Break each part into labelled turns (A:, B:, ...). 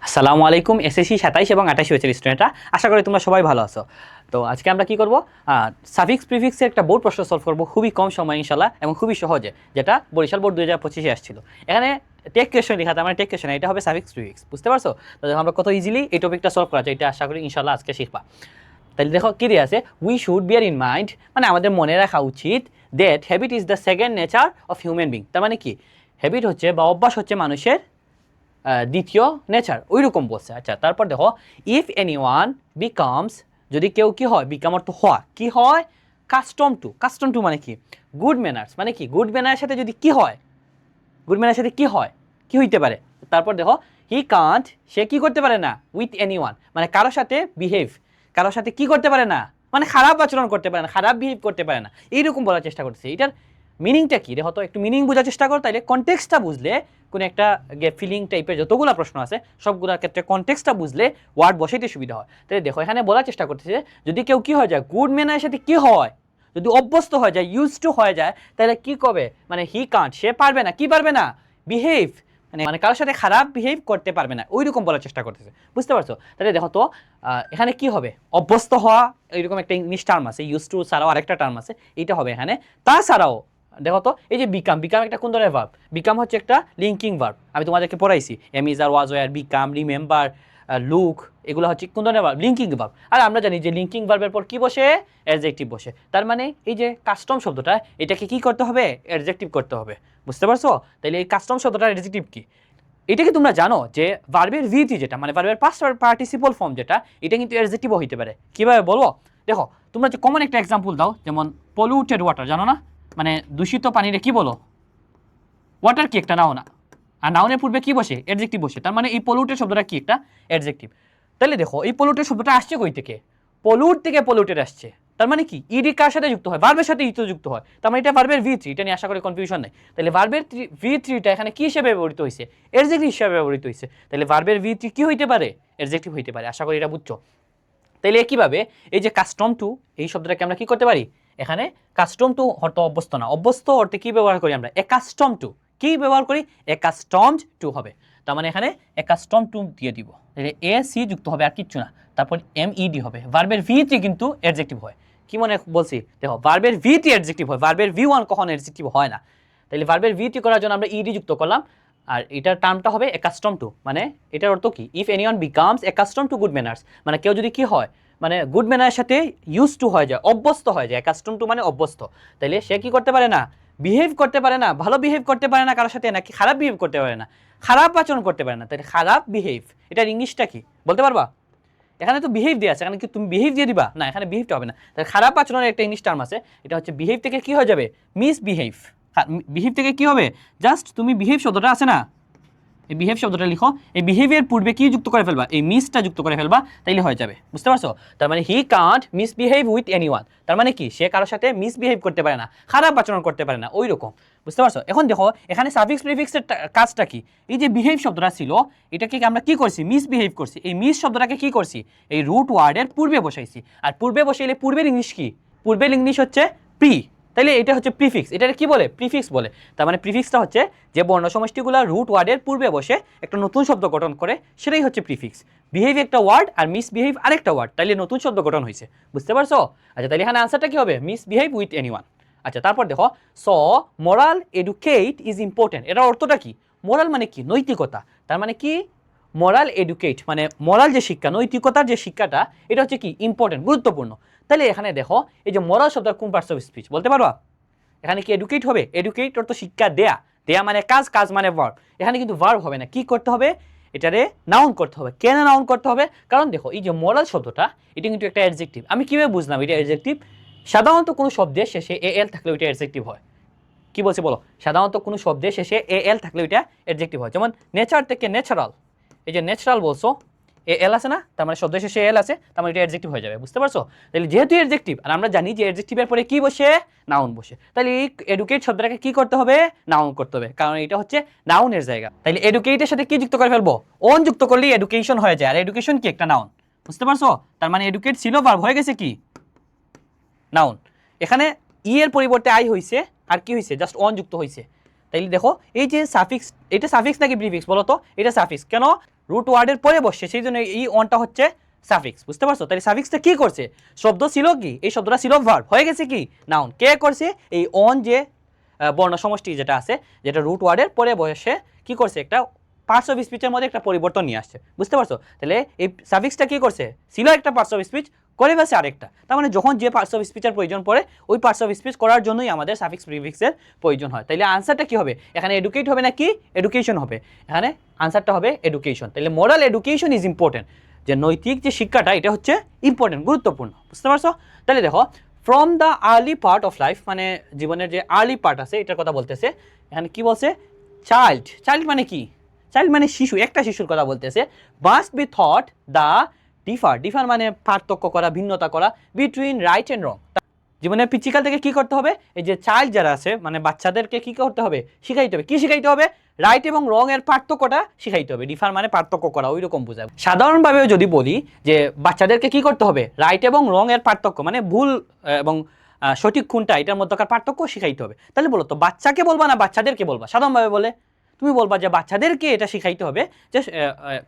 A: আসসালামু আলাইকুম এসএসসি 27 এবং 28 ব্যাচের স্টুডেন্টরা, আশা করি তোমরা সবাই ভালো আছো। তো আজকে আমরা কি করব, সাফিক্স প্রিফিক্সের একটা বোর্ড প্রশ্ন সলভ করব খুবই কম সময় ইনশাল্লাহ এবং খুবই সহজে, যেটা বরিশাল বোর্ড 2025-এ আসছিল। এখানে টেক কোয়েশ্চন লেখাতে আমার টেক কোয়েশ্চন, এটা হবে সাফিক্স প্রিফিক্স, বুঝতে পারছো? তো আমরা কত ইজিলি এই টপিকটা সলভ করা যায় এটা আশা করি ইনশাল্লাহ আজকে শিখবা। তাহলে দেখো কি দিয়ে আছে, we should beer in mind, মানে আমাদের মনে রাখা উচিত that habit is the second nature of human being. তার মানে কি, হ্যাবিট হচ্ছে বা অভ্যাস হচ্ছে মানুষের দ্বিতীয় নেচার, ওই রকম বলছে। আচ্ছা, তারপর দেখো, ইফ এনি ওয়ান বিকামস, যদি কেউ কি হয়, বিকাম অর্থ হওয়া, কি হয়, কাস্টম টু মানে কি, গুড ম্যানার্স, মানে কি গুড ম্যানারের সাথে যদি কি হয়, গুড ম্যানারের সাথে কি হয়, কি হইতে পারে। তারপর দেখো, হি কান্ট, সে কি করতে পারে না, উইথ এনি ওয়ান, মানে কারোর সাথে বিহেভ, কারোর সাথে কি করতে পারে না, মানে খারাপ আচরণ করতে পারে না, খারাপ বিহেভ করতে পারে না, এইরকম বলার চেষ্টা করতেছে। এটার মিনিংটা কি রে, হয়তো একটু মিনিং বোঝার চেষ্টা করো, তাইলে কনটেক্সটটা বুঝলে কোনো একটা ফিলিং টাইপের যতগুলো প্রশ্ন আছে সবগুলোর ক্ষেত্রে কনটেক্সটটা বুঝলে ওয়ার্ড বসাইতে সুবিধা হয়। তাহলে দেখো এখানে বলার চেষ্টা করতেছে, যদি কেউ কি হয়ে যায়, গুড ম্যানারের সাথে কি হয়, যদি অভ্যস্ত হয়ে যায়, ইউজ টু হয়ে যায়, তাহলে কি করবে, মানে হি কান্ট, সে পারবে না, কি পারবে না, বিহেভ, মানে কারোর সাথে খারাপ বিহেভ করতে পারবে না, ওই রকম বলার চেষ্টা করতেছে, বুঝতে পারছো? তাহলে দেখো তো এখানে কি হবে, অভ্যস্ত হওয়া, এইরকম একটা ইংলিশ টার্ম আছে, ইউজ টু ছাড়াও আরেকটা টার্ম আছে, এইটা হবে এখানে। তাছাড়াও দেখো তো, এই যে বিকাম, বিকাম একটা কোন ধরনের ভার্ব, বিকাম হচ্ছে একটা লিঙ্কিং ভার্ব, আমি তোমাদেরকে পড়াইছি, am is are was were, become, remember, look, এগুলো হচ্ছে কোন ধরনের ভার্ব, লিঙ্কিং ভার্ব। আর আমরা জানি যে লিঙ্কিং ভার্বের পর কি বসে, অ্যাডজেক্টিভ বসে। তার মানে এই যে কাস্টম শব্দটা, এটাকে কি করতে হবে, অ্যাডজেক্টিভ করতে হবে, বুঝতে পারছো? তাহলে এই কাস্টম শব্দটার অ্যাডজেক্টিভ কি, এটা কি তোমরা জানো যে ভার্বের ভিটি যেটা, মানে ভার্বের পাস্ট পার্টিসিপল ফর্ম যেটা, এটা কিন্তু অ্যাডজেক্টিভও হইতে পারে। কিভাবে বলবো, দেখো তোমরা যে কমন একটা এক্সাম্পল দাও, যেমন পলিউটেড ওয়াটার, জানো না, মানে দূষিত পানিরে কি বলো, ওয়াটার কি একটা নাউন, আর নাউনের পূর্বে কি বসে, অ্যাডজেক্টিভ বসে। তার মানে এই পলিউটেড শব্দটা কি, একটা অ্যাডজেক্টিভ। তাহলে দেখো এই পলিউটেড শব্দটা আসছে কই থেকে, পলিউট থেকে পলিউটেড আসছে। তার মানে কি, ইডি কার সাথে যুক্ত হয়, ভার্বের সাথে ইতো যুক্ত হয়। তার মানে এটা ভার্বের ভি3, এটা নিয়ে আশা করি কনফিউশন নেই। তাহলে ভার্বের ভি3টা এখানে কি হিসেবে ব্যবহৃত হয়েছে, অ্যাডজেক্টিভ হিসেবে ব্যবহৃত হয়েছে। তাহলে ভার্বের ভি3 কি হইতে পারে, অ্যাডজেক্টিভ হইতে পারে, আশা করি এটা বুঝছো। তাইলে একইভাবে এই যে কাস্টম টু, এই শব্দটাকে আমরা কি করতে পারি, এখানে কাস্টম টু অর্থ অভ্যস্ত না, অভ্যস্ত অর্থে কি ব্যবহার করি আমরা, অ্যাকাস্টম টু, কি ব্যবহার করি, অ্যাকাস্টমড টু হবে। তার মানে এখানে অ্যাকাস্টম টু দিয়ে দিব, তাহলে এ সি যুক্ত হবে, আর কিচ্ছু না, তারপর এমইডি হবে। ভার্বের ভি3 কিন্তু অ্যাডজেক্টিভ হয়, কি মনে বলছি, দেখো ভার্বের ভি3 অ্যাডজেক্টিভ হয়, ভার্বের ভি1 কখনো অ্যাডজেক্টিভ হয় না। তাহলে ভার্বের ভি3 করার জন্য আমরা ইডি যুক্ত করলাম, আর এটার টার্মটা হবে অ্যাকাস্টম টু, মানে এটার অর্থ কি, if anyone becomes accustom two good manners, মানে কেউ যদি কি হয়, মানে গুড ম্যানারের সাথে ইউজ টু হয়ে যায়, অভ্যস্ত হয়ে যায়, কাস্টম টু মানে অভ্যস্ত, তাইলে সে কি করতে পারে না, বিহেভ করতে পারে না, ভালো বিহেভ করতে পারে না কারোর সাথে, নাকি খারাপ বিহেভ করতে পারে না, খারাপ আচরণ করতে পারে না। তাহলে খারাপ বিহেভ, এটার ইংলিশটা কি বলতে পারবা? এখানে তো বিহেভ দিয়ে আছে, এখানে কি তুমি বিহেভ দিয়ে দিবা, না এখানে বিহেভটা হবে না। তাহলে খারাপ আচরণের একটা ইংলিশ টার্ম আছে, এটা হচ্ছে বিহেভ থেকে কি হয়ে যাবে, মিস বিহেভ। বিহেভ থেকে কি হবে, জাস্ট তুমি বিহেভ শব্দটা আছে না, এই বিহেভ শব্দটা লিখো, এই বিহেভিয়ার পূর্বে কি যুক্ত করে ফেলবা, এই মিসটা যুক্ত করে ফেলবা, তাইলে হয়ে যাবে, বুঝতে পারছো? তার মানে হি কান্ট মিসবিহেভ উইথ এনিওয়ান, তার মানে কি, সে কারোর সাথে মিসবিহেভ করতে পারে না, খারাপ আচরণ করতে পারে না, ওই রকম, বুঝতে পারছো? এখন দেখো এখানে সাফিক্স প্রিফিক্সের কাজটা কি, এই যে বিহেভ শব্দটা ছিল, এটাকে আমরা কি করছি, মিসবিহেভ করছি, এই মিস শব্দটাকে কি করছি, এই রুট ওয়ার্ডের পূর্বে বসাইছি, আর পূর্বে বসাইলে পূর্বের ইংলিশ কি, পূর্বের ইংলিশ হচ্ছে প্রি, তাইলে এটা হচ্ছে প্রিফিক্স, এটা কি বলে, প্রিফিক্স বলে। তার মানে প্রিফিক্সটা হচ্ছে যে বর্ণ সমষ্টিগুলো রুট ওয়ার্ডের পূর্বে বসে একটা নতুন শব্দ গঠন করে, সেটাই হচ্ছে প্রিফিক্স। বিহেভ একটা ওয়ার্ড আর মিসবিহেভ আরেকটা ওয়ার্ড, তাইলে নতুন শব্দ গঠন হয়েছে, বুঝতে পারছো? আচ্ছা, তাহলে এখানে আনসারটা কি হবে, মিসবিহেভ উইথ এনিওয়ান। আচ্ছা, তারপর দেখো, so moral educate is important, এটার অর্থটা কি, মোরাল মানে কি, নৈতিকতা, তার মানে কি, মোরাল এডুকেট মানে মোরাল যে শিক্ষা, নৈতিকতার যে শিক্ষাটা, এটা হচ্ছে কি, ইম্পর্টেন্ট, গুরুত্বপূর্ণ। তাহলে এখানে দেখো, এই যে মোরাল শব্দের কোন পার্টস অফ স্পিচ বলতে পারবা, এখানে কি এডুকেট হবে, এডুকেট অর্থ শিক্ষা দেয়া, দেয়া মানে কাজ, কাজ মানে ভার্ব, এখানে কিন্তু ভার্ব হবে না, কি করতে হবে, এটারে নাউন করতে হবে। কেন নাউন করতে হবে, কারণ দেখো এই যে মোরাল শব্দটা, এটা কিন্তু একটা অ্যাডজেক্টিভ। আমি কিভাবে বুঝলাম এটা অ্যাডজেক্টিভ, সাধারণত কোনো শব্দের শেষে এ এল থাকলে ওইটা অ্যাডজেক্টিভ হয়। কি বলছে বলো, সাধারণত কোনো শব্দের শেষে এ এল থাকলে ওইটা অ্যাডজেক্টিভ হয়। যেমন নেচার থেকে ন্যাচারাল, এই যে ন্যাচারাল বলছো, এ এল আছে না, তার মানে শব্দ শেষে এল আছে, তার মানে এটা অ্যাডজেক্টিভ হয়ে যাবে, বুঝতে পারছো? তাহলে যেহেতু অ্যাডজেক্টিভ, আর আমরা জানি যে অ্যাডজেক্টিভের পরে কি বসে, নাউন বসে, তাহলে এই এডুকেট শব্দটাকে কি করতে হবে, নাউন করতে হবে, কারণ এটা হচ্ছে নাউনের জায়গা। তাহলে এডুকেটের সাথে কি যুক্ত করে ফেলবো, ওন যুক্ত করলেই এডুকেশন হয়ে যায়, আর এডুকেশন কি, একটা নাউন, বুঝতে পারছো? তার মানে এডুকেট ছিল, ভার্ব হয়ে গেছে কি, নাউন। এখানে ই এর পরিবর্তে আই হয়েছে, আর কি হয়েছে, জাস্ট ওন যুক্ত হয়েছে। তাইলে দেখো এই যে সাফিক্স, এটা সাফিক্স নাকি প্রিফিক্স বলো তো? এটা সাফিক্স। কেন? রুট ওয়ার্ডের পরে বসছে, সেই জন্য এই অনটা হচ্ছে সাফিক্স, বুঝতে পারছো? তাহলে সাফিক্সটা কি করছে? শব্দ ছিল কি, এই শব্দটা ছিল ভার্ব, হয়ে গেছে কি নাউন। কে করছে? এই অন যে বর্ণ সমষ্টি যেটা আছে, যেটা রুট ওয়ার্ডের পরে বসে কি করছে, একটা পার্টস অফ স্পিচের মধ্যে একটা পরিবর্তন নিয়ে আসছে, বুঝতে পারছো? তাহলে এই সাফিক্সটা কি করছে? ছিল একটা পার্টস অফ স্পিচ, করে ফেলছে আরেকটা। তার মানে যখন যে পার্টস অফ স্পিচের প্রয়োজন পড়ে, ওই পার্টস অফ স্পিচ করার জন্যই আমাদের সাফিক্স প্রিফিক্সের প্রয়োজন হয়। তাহলে আনসারটা কি হবে? এখানে এডুকেট হবে নাকি এডুকেশন হবে? এখানে আনসারটা হবে এডুকেশন। তাহলে মোরাল এডুকেশন ইজ ইম্পর্টেন্ট, যে নৈতিক যে শিক্ষাটা এটা হচ্ছে ইম্পর্টেন্ট, গুরুত্বপূর্ণ, বুঝতে পারছো? তাহলে দেখো from the early part of life, মানে জীবনের যে আর্লি পার্ট আছে এটার কথা বলতেছে। এখানে কি বলছে? চাইল্ড। চাইল্ড মানে কি? চাইল্ড মানে শিশু, একটা শিশুর কথা বলতেছে। Must be thought the differ মানে পার্থক্য করা, ভিন্নতা করা বিটুইন রাইট অ্যান্ড রং। জীবনের পিচ্চিকাল থেকে কি করতে হবে? এই যে চাইল্ড যারা আছে মানে বাচ্চাদেরকে কি করতে হবে? শিখাইতে হবে। কি শিখাইতে হবে? রাইট এবং রং এর পার্থক্যটা শিখাইতে হবে। ডিফার মানে পার্থক্য করা, ওই রকম বোঝায়। সাধারণভাবে যদি বলি যে বাচ্চাদেরকে কি করতে হবে? রাইট এবং রং এর পার্থক্য মানে ভুল এবং সঠিক কোনটা, এটার মধ্যকার পার্থক্য শিখাইতে হবে। তাহলে বলো তো বাচ্চাকে বলবা না বাচ্চাদেরকে বলবা? সাধারণভাবে বলে তুমি বলবা যে বাচ্চাদেরকে এটা শিখাইতে হবে যে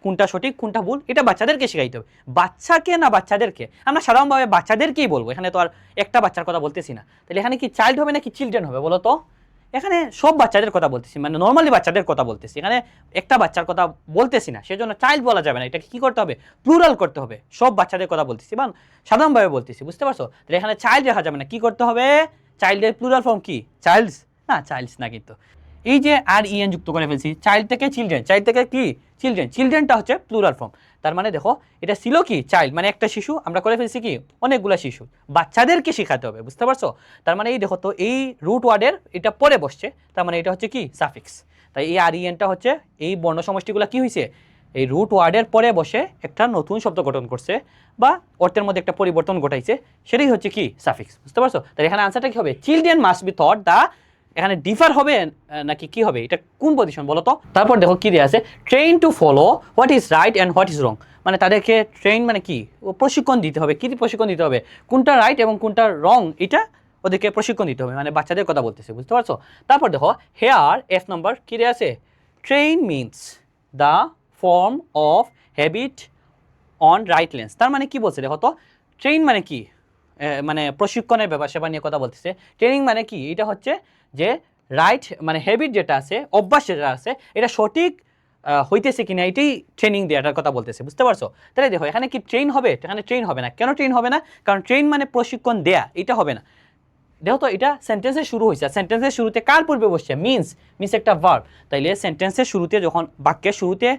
A: কোনটা সঠিক কোনটা ভুল, এটা বাচ্চাদেরকে শিখাইতে হবে। বাচ্চাকে না বাচ্চাদেরকে? আমরা সাধারণভাবে বাচ্চাদেরকেই বলবো, এখানে তো আর একটা বাচ্চার কথা বলতেছি না। তাহলে এখানে কি চাইল্ড হবে নাকি চিলড্রেন হবে বলো তো? এখানে সব বাচ্চাদের কথা বলতেছি, মানে নর্মালি বাচ্চাদের কথা বলতেছি, এখানে একটা বাচ্চার কথা বলতেছি না, সেজন্য চাইল্ড বলা যাবে না। এটাকে কি করতে হবে? প্লুরাল করতে হবে। সব বাচ্চাদের কথা বলতেছি বা সাধারণভাবে বলতেছি, বুঝতে পারছো? তাহলে এখানে চাইল্ড রাখা যাবে না। কি করতে হবে? চাইল্ডের প্লুরাল ফর্ম কি? চাইল্ডস না, চাইল্ডস না। কিন্তু এই যে আর ইএন যুক্ত করে ফেলছি, চাইল্ড থেকে চিলড্রেন, চাইল্ড থেকে কি চিলড্রেন, চিলড্রেনটা হচ্ছে প্লুরাল ফর্ম। তার মানে দেখো এটা ছিল কি চাইল্ড মানে একটা শিশু, আমরা করে ফেলছি কি অনেকগুলা শিশু, বাচ্চাদেরকে শেখাতে হবে, বুঝতে পারছো? তার মানে এই দেখো তো এই রুট ওয়ার্ডের এটা পরে বসছে, তার মানে এটা হচ্ছে কি সাফিক্স। তাই এই আর ইএনটা হচ্ছে এই বর্ণ সমষ্টিগুলো কি হয়েছে? এই রুট ওয়ার্ডের পরে বসে একটা নতুন শব্দ গঠন করছে বা অর্থের মধ্যে একটা পরিবর্তন ঘটাইছে, সেটাই হচ্ছে কি সাফিক্স, বুঝতে পারছো? তাই এখানে আনসারটা কি হবে? Children must be thought the, এখানে ডিফার হবে নাকি কি হবে? এটা কোন পজিশন বলো তো? তারপর দেখো কি দেওয়া আছে, train to follow what is right and what is wrong. মানে তাদেরকে ট্রেন মানে কি প্রশিক্ষণ দিতে হবে। কি প্রশিক্ষণ দিতে হবে? কোনটা রাইট এবং কোনটা রং, এটা ওদেরকে প্রশিক্ষণ দিতে হবে, মানে বাচ্চাদের কথা বলতেছে, বুঝতে পারছো? তারপর দেখো হেয়ার এফ নম্বর কি দেওয়া আছে, train means the form of habit on right lens. তার মানে কি বলছে দেখো তো, ট্রেন মানে কি, মানে প্রশিক্ষণের ব্যাপার সেবা নিয়ে কথা বলতেছে। ট্রেনিং মানে কি? এটা হচ্ছে যে রাইট মানে হ্যাবিট যেটা আছে, অভ্যাস যেটা আছে, এটা সঠিক হইতেছে কিনা এটাই ট্রেনিং দেওয়াটার কথা বলতেছে, বুঝতে পারছো? তাহলে দেখো এখানে কি ট্রেন হবে? এখানে ট্রেন হবে না। কেন ট্রেন হবে না? কারণ ট্রেন মানে প্রশিক্ষণ দেয়া, এটা হবে না। দেখো তো এটা সেন্টেন্সের শুরু হয়েছে, সেন্টেন্সের শুরুতে কার পূর্বে বসছে? মিন্স একটা ভার্ব। তাইলে সেন্টেন্সের শুরুতে যখন বাক্যের শুরুতে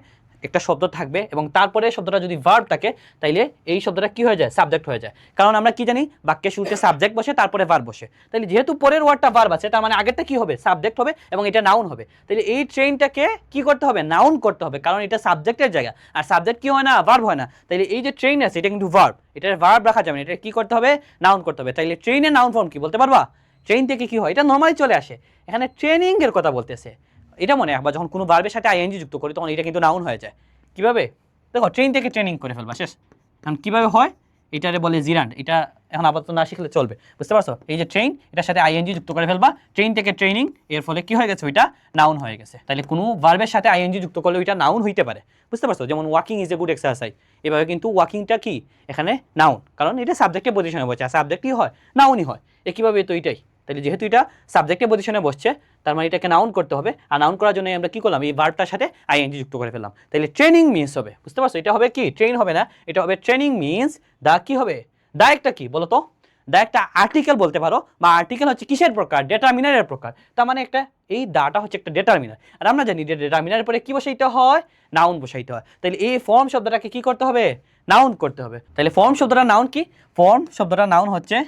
A: একটা শব্দ থাকবে এবং তারপরে শব্দটা যদি ভার্ব থাকে, তাইলে এই শব্দটা কি হয়ে যায়? সাবজেক্ট হয়ে যায়। কারণ আমরা কি জানি বাক্যের শুরুতে সাবজেক্ট বসে তারপরে ভার্ব বসে। তাইলে যেহেতু পরের ওয়ার্ডটা ভার্ব আছে, তার মানে আগেরটা কি হবে? সাবজেক্ট হবে এবং এটা নাউন হবে। তাইলে এই ট্রেনটাকে কি করতে হবে? নাউন করতে হবে, কারণ এটা সাবজেক্টের জায়গা, আর সাবজেক্ট কি হয় না? ভার্ব হয় না। তাইলে এই যে ট্রেন আছে এটা কিন্তু ভার্ব, এটার ভার্ব রাখা যাবে না, এটা কি করতে হবে? নাউন করতে হবে। তাইলে ট্রেনের নাউন ফর্ম কি বলতে পারবা? ট্রেন থেকে কি হয়? এটা নর্মালি চলে আসে। এখানে ট্রেনিং এর কথা বলতেছে, এটা মনে রাখবা। যখন কোনো ভার্বের সাথে আইএনজি যুক্ত করি তখন এটা কিন্তু নাউন হয়ে যায়। কিভাবে? দেখো ট্রেন থেকে ট্রেনিং করে ফেলবা, শেষ। কারণ কীভাবে হয় এটারে বলে জিরান্ড, এটা এখন আপাতত না শিখলে চলবে, বুঝতে পারছো? এই যে ট্রেন, এটার সাথে আইএনজি যুক্ত করে ফেলবা, ট্রেন থেকে ট্রেনিং, এর ফলে কি হয়ে গেছে? ওইটা নাউন হয়ে গেছে। তাহলে কোনো ভার্বের সাথে আইএনজি যুক্ত করলে ওইটা নাউন হইতে পারে, বুঝতে পারছো? যেমন walking is a good exercise, এভাবে কিন্তু ওয়াকিংটা কি এখানে নাউন, কারণ এটা সাবজেক্টের পজিশনে বসছে, আর সাবজেক্ট কি হয়? নাউনই হয়। কীভাবে? তো এটাই। তাহলে যেহেতু এটা সাবজেক্টের পজিশনে বসছে, তার মানে এটাকে নাউন করতে হবে, আর নাউন করার জন্য আমরা কি করলাম? এই ভার্বটার সাথে আইএনজি যুক্ত করে ফেললাম। তাহলে ট্রেনিং মিন্স হবে, বুঝতে পারছো? এটা হবে কি? ট্রেন হবে না, এটা হবে ট্রেনিং মিন্স দা। কি হবে? দা একটা কি বলো তো? দা একটা আর্টিকেল বলতে পারো, বা আর্টিকেল হচ্ছে কিসের প্রকার? ডেটারমিনারের প্রকার। তার মানে একটা এই দাটা হচ্ছে একটা ডেটারমিনার, আর আমরা জানি যে ডেটারমিনারের পরে কি বসাইতে হয়? নাউন বসাইতে হয়। তাহলে এই ফর্ম শব্দটাকে কি করতে হবে? নাউন করতে হবে। তাহলে ফর্ম শব্দটা নাউন কি? ফর্ম শব্দটা নাউন হচ্ছে,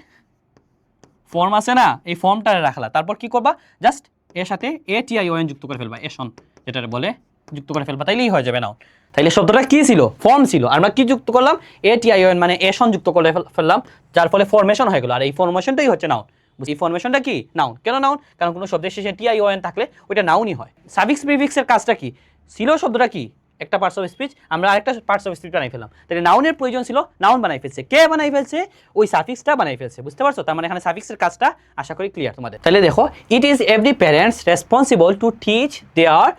A: ফর্ম আছে না, এই ফর্মটা রাখলা, তারপর কি করবা? জাস্ট এর সাথে ATION যুক্ত করে ফেলবা, এশন যেটা বলে যুক্ত করে ফেলবা, তাইলেই হয়ে যাবে নাউন। তাইলে শব্দটা কি ছিল? ফর্ম ছিল। আমরা কি যুক্ত করলাম? ATION মানে এশন যুক্ত করে ফেললাম, যার ফলে ফরমেশন হয়ে গেল, আর এই ফরমেশনটাই হচ্ছে নাউন। এই ফরমেশনটা কি? নাউন। কেন নাউন? কারণ কোনো শব্দের শেষে TION থাকলে ওইটা নাউনই হয়। সাফিক্স প্রিফিক্সের কাজটা কি ছিল? শব্দটা কি একটা পার্টস অফ স্পিচ, আমরা আরেকটা পার্টস অফ স্পিচ বানাই ফেললাম। তাহলে নাউনের প্রয়োজন ছিল, নাউন বানাই ফেলছে। কে বানাই ফেলছে? ওই সাফিক্সটা বানাই ফেলছে। বুঝতে পারছো? তার মানে এখানে সাফিক্সের কাজটা আশা করি ক্লিয়ার তোমাদের। তাহলে দেখো, it is every parents responsible to teach their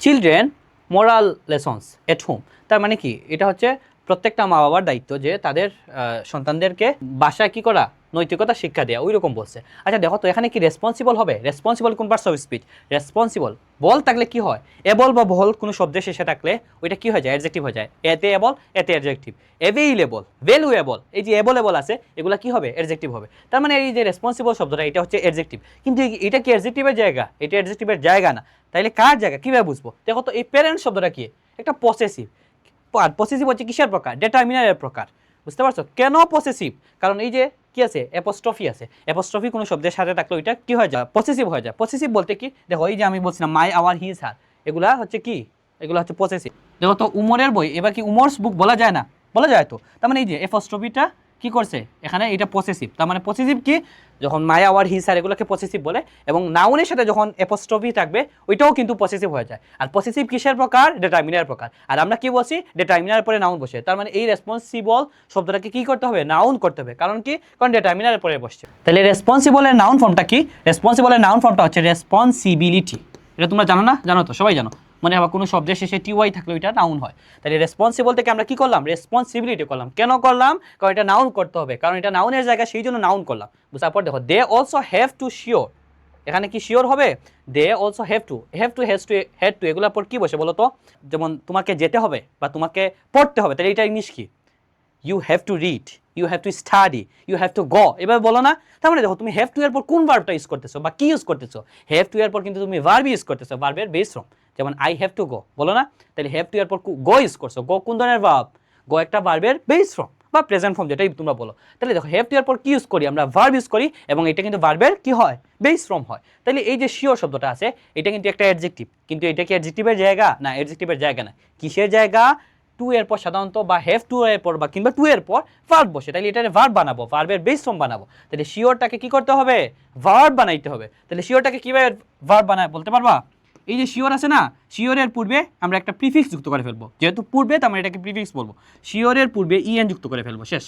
A: children moral lessons at home. তার মানে কি, এটা হচ্ছে প্রত্যেকটা মা বাবার দায়িত্ব যে তাদের সন্তানদেরকে বাসায় কি করা, নৈতিকতা শিক্ষা দেওয়া, ওই রকম বলছে। আচ্ছা দেখো তো, এখানে কি রেসপন্সিবল হবে? রেসপন্সিবল কোন পার্টস অফ স্পিচ? রেসপন্সিবল বল থাকলে কি হয়, এবল বা বহল কোনো শব্দের শেষে থাকলে ওইটা কি হয়ে যায়? অ্যাডজেক্টিভ হয়ে যায়। এতে এবল, এতে অ্যাডজেক্টিভ। এভেইলেবল, ভ্যালুয়েবল, এই যে এবল আছে, এগুলা কি হবে? অ্যাডজেক্টিভ হবে। তার মানে এই যে রেসপন্সিবল শব্দটা, এটা হচ্ছে অ্যাডজেক্টিভ। কিন্তু এটা কি অ্যাডজেক্টিভের জায়গা? এটা অ্যাডজেক্টিভের জায়গা না। তাইলে কার জায়গা, কিভাবে বুঝবো? দেখো তো, এই প্যারেন্ট শব্দটা কি? একটা পসেসিভ। পসেসিভ হচ্ছে কিসের প্রকার? ডিটারমিনারের প্রকার। বুঝতে পারছো কেন পসেসিভ? কারণ এই যে কি আছে, অ্যাপোস্ট্রফি আছে। অ্যাপোস্ট্রফি কোনো শব্দের সাথে থাকলে ওইটা কি হয়ে যায়? পসেসিভ হয়ে যায়। পসেসিভ বলতে কি, দেখো এই যে আমি বলছিলাম মাই, আওয়ার, হিজ, হার, এগুলা হচ্ছে কি? এগুলো হচ্ছে পসেসিভ। দেখো তো, উমরের বই, এবার কি উমরস বুক বলা যায় না? বলা যায় তো। তার মানে এই যে অ্যাপোস্ট্রফিটা কি করছে এখানে, এটা পসেসিভ। তার মানে পসেসিভ কি, যখন মাই, আওয়ার, হিজ, হার এগুলোকে পসেসিভ বলে, এবং নাউনের সাথে যখন অ্যাপোস্ট্রফি থাকবে ওইটাও কিন্তু পসেসিভ হয়ে যায়। আর পসেসিভ কিসের প্রকার? ডিটারমিনার প্রকার। আর আমরা কি বলছি? ডিটারমিনার পরে নাউন বসে। তার মানে এই রেসপন্সিবল শব্দটাকে কি করতে হবে? নাউন করতে হবে। কারণ কি? কারণ ডিটারমিনার পরে বসছে। তাহলে রেসপন্সিবলের নাউন ফর্মটা কি? রেসপন্সিবলের নাউন ফর্মটা হচ্ছে রেসপন্সিবিলিটি। এটা তোমরা জানো না? জানো তো, সবাই জানো। মানে আবার কোনো শব্দের শেষে টিওয়াই থাকলে ওইটা নাউন হয়। তাহলে রেসপন্সিবল থেকে আমরা কি করলাম? রেসপন্সিবিলিটি করলাম। কেন করলাম? কারণ এটা নাউন করতে হবে, কারণ এটা নাউনের জায়গা, সেই জন্য নাউন করলাম। বুঝার পর দেখো, they also have to sure, এখানে কি শিওর হবে? They also have to, have to, has to, had to, এগুলোর পর কি বসে বলো তো? যেমন তোমাকে যেতে হবে বা তোমাকে পড়তে হবে, তাহলে এটা ইংলিশ কি? You have to read, you have to study, you have to go, এভাবে বলো না? তার মানে দেখো, তুমি হ্যাভ টু এর পর কোন ভার্বটা ইউজ করতেছো বা কি ইউজ করতেছো? হ্যাভ টু এর পর কিন্তু তুমি ভার্ব ইউজ করতেছো, ভার্বের বেস ফর্ম। যেমন আই হ্যাভ টু গো, বলো না? তাহলে হ্যাভ টু এর পর গো ইউজ করছো। গো কোন ধরনের ভার্ব? গো একটা ভার্বের বেস ফর্ম বা প্রেজেন্ট ফর্ম, যেটাই তোমরা বলো। তাহলে দেখো, হ্যাভ টু এর পর কি ইউজ করি? আমরা ভার্ব ইউজ করি, এবং এটা কিন্তু ভার্বের কি হয়? বেস ফর্ম হয়। তাহলে এই যে শিওর শব্দটা আছে, এটা কিন্তু একটা অ্যাডজেক্টিভ। কিন্তু এটা কি অ্যাডজেক্টিভের জায়গা? না, অ্যাডজেক্টিভের জায়গা না। কিসের জায়গা? টু এর পর সাধারণত, বা হ্যাভ টু এর পর বা কিংবা টু এর পর ভার্ব বসে। তাহলে এটা ভার্ব বানাবো, ভার্বের বেস ফর্ম বানাবো। তাহলে শিওরটাকে কি করতে হবে? ভার্ব বানাইতে হবে। তাহলে শিওরটাকে কিভাবে ভার্ব বানায় বলতে পারবা? এই যে শিওর আছে না, শিওরের পূর্বে আমরা একটা প্রিফিক্স যুক্ত করে ফেলবো। যেহেতু পূর্বে, তার মানে এটাকে প্রিফিক্স বলবো। শিওরের পূর্বে ইএন যুক্ত করে ফেলবো, শেষ।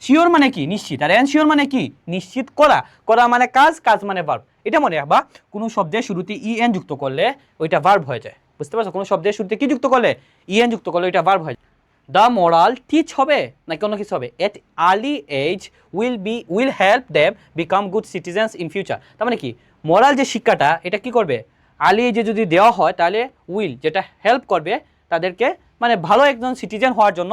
A: শিওর মানে কি? নিশ্চিত। আর এনশিওর মানে কি? নিশ্চিত করা। করা মানে কাজ, কাজ মানে ভার্ব। এটা মনে রাখবা, কোনো শব্দের শুরুতে ইএন যুক্ত করলে ওইটা ভার্ব হয়ে যায়। বুঝতে পারছো? কোনো শব্দের শুরুতে কি যুক্ত করলে? ইএন যুক্ত করলে ওইটা ভার্ব হয়। দ্য মোরাল টিচ হবে নাকি অন্য কিছু হবে? At early age will help them become good citizens in future. তার মানে কি, মোরাল যে শিক্ষাটা, এটা কি করবে? আর্লি এজে যদি দেওয়া হয়, তাহলে উইল, যেটা হেল্প করবে তাদেরকে, মানে ভালো একজন সিটিজেন হওয়ার জন্য,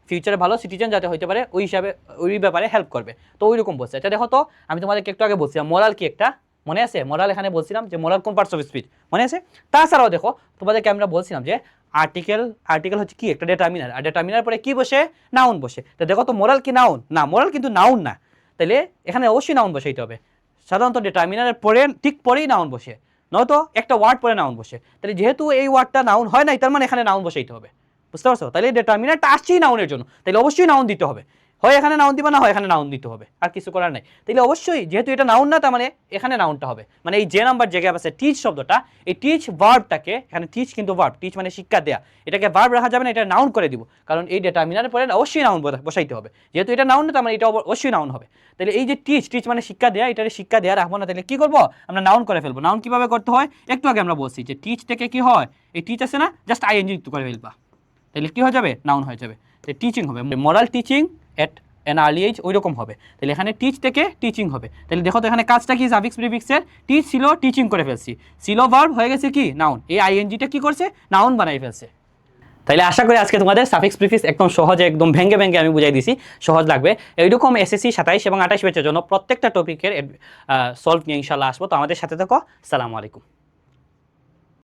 A: ফিউচারে ভালো সিটিজেন যাতে হইতে পারে, ওই হিসাবে ওই ব্যাপারে হেল্প করবে। তো ওই রকম বলছে। এটা দেখো তো, আমি তোমাদেরকে একটু আগে বলছিলাম মোরাল কি একটা, মনে আছে? মোরাল এখানে বলছিলাম যে মোরাল কোন পার্টস অফ স্পিচ, মনে আছে? তাছাড়াও দেখো, তোমাদেরকে আমরা বলছিলাম যে আর্টিকেল হচ্ছে কি? একটা ডিটারমিনার। আর ডিটারমিনার পরে কি বসে? নাউন বসে। তো দেখো তো, মোরাল কি নাউন? না, মোরাল কিন্তু নাউন না। তাহলে এখানে অবশ্যই নাউন বসাইতে হবে। সাধারণত ডিটারমিনারের পরে ঠিক পরেই নাউন বসে, নয়তো একটা ওয়ার্ড পরে নাউন বসে। তাহলে যেহেতু এই ওয়ার্ডটা নাউন হয় নাই, তার মানে এখানে নাউন বসাইতে হবে। বুঝতে পারছো? তাহলে ডিটারমিনারটা আসছেই নাউনের জন্য, তাহলে অবশ্যই নাউন দিতে হবে। হয় এখানে নাউন দিবা, না হয় এখানে নাউন দিতে হবে, আর কিছু করার নাই। তাহলে অবশ্যই যেহেতু এটা নাউন না, তার মানে এখানে নাউনটা হবে। মানে এই যে নাম্বার জায়গায় আছে টিচ শব্দটা, এই টিচ ভার্বটাকে, এখানে টিচ কিন্তু ভার্ব, টিচ মানে শিক্ষা দেয়া, এটাকে ভার্ব রাখা যাবে না, এটা নাউন করে দিব। কারণ এই ডিটারমিনারের পরে অবশ্যই নাউন বসাইতে হবে। যেহেতু এটা নাউন না, তার মানে এটা অবশ্যই নাউন হবে। তাহলে এই যে টিচ মানে শিক্ষা দেয়া, এটারে শিক্ষা দেয়া রাখবো না, তাহলে কি করবো? আমরা নাউন করে ফেলবো। নাউন কিভাবে করতে হয়? একটু আগে আমরা বলছি যে টিচ থেকে কি হয়? এই টিচ আছে না, জাস্ট আইএনজি যুক্ত করে ফেলবা, তাহলে কি হয়ে যাবে? নাউন হয়ে যাবে। তাহলে টিচিং হবে, মোরাল টিচিং এট এন আর্লি এজ, ওই রকম হবে। তাহলে এখানে টিচ থেকে টিচিং হবে। তাহলে দেখো তো, এখানে কাজটা কি? সাফিক্স প্রিফিক্সের টিচ ছিল, টিচিং করে ফেলছি, ছিল ভার্ব, হয়ে গেছে কি? নাউন। এই আইএনজিটা কি করছে? নাউন বানাই ফেলছে। তাহলে আশা করি আজকে তোমাদের সাফিক্স প্রিফিক্স একদম সহজে, একদম ভেঙ্গে ভেঙ্গে আমি বুঝাই দিছি, সহজ লাগবে। এইরকম এসএসসি 27 এবং 28 ব্যাচের জন্য প্রত্যেকটা টপিকের সলভ নিয়ে ইনশাল্লাহ আসবো। তো আমাদের সাথে থাকো। আসসালামু আলাইকুম।